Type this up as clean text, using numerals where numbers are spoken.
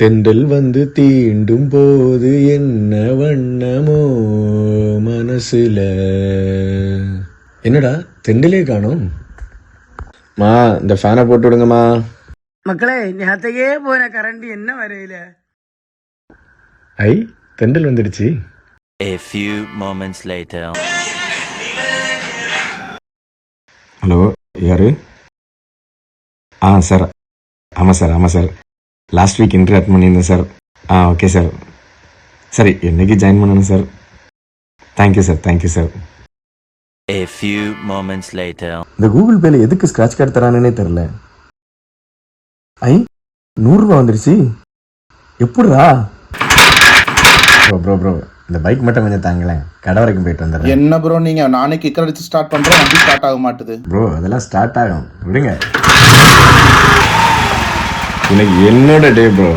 தென்றல் வந்து தீண்டும் போது என்ன வண்ணமோ மனசுல. என்னடா தெண்டலே காணோம். மா இந்த ஃபேனை போட்டு விடுங்கம்மா. மக்களே நேத்தையே போன கரண்ட் என்ன வரையில. ஐ தெண்டல் வந்துடுச்சு. A few moments later. Hello யாரு? சார் ஆமாம் sir last week interview attend பண்ணியிருந்தேன் சார். Okay sir. சரி என்னைக்கு ஜாயின் பண்ணணும் sir? Thank you sir. A few moments later. இந்த கூகுள் பேல எதுக்கு ஸ்கிராட்ச் கார்டு தரானே தெரியல. ஐ 100 ரூபா வந்துருச்சு. எப்படிரா? ப்ரோ இந்த பைக் மட்டும் கொஞ்சம் தாங்களேன், கடை வரைக்கும் போயிட்டு வந்துடுறேன். என்ன ப்ரோ நீங்க நானே கிக்கர் அடிச்சு ஸ்டார்ட் பண்றேன், வண்டி ஸ்டார்ட் ஆக மாட்டுது. ப்ரோ அதெல்லாம் ஸ்டார்ட் ஆகும், விடுங்க. இன்னைக்கு என்னோட டே ப்ரோ.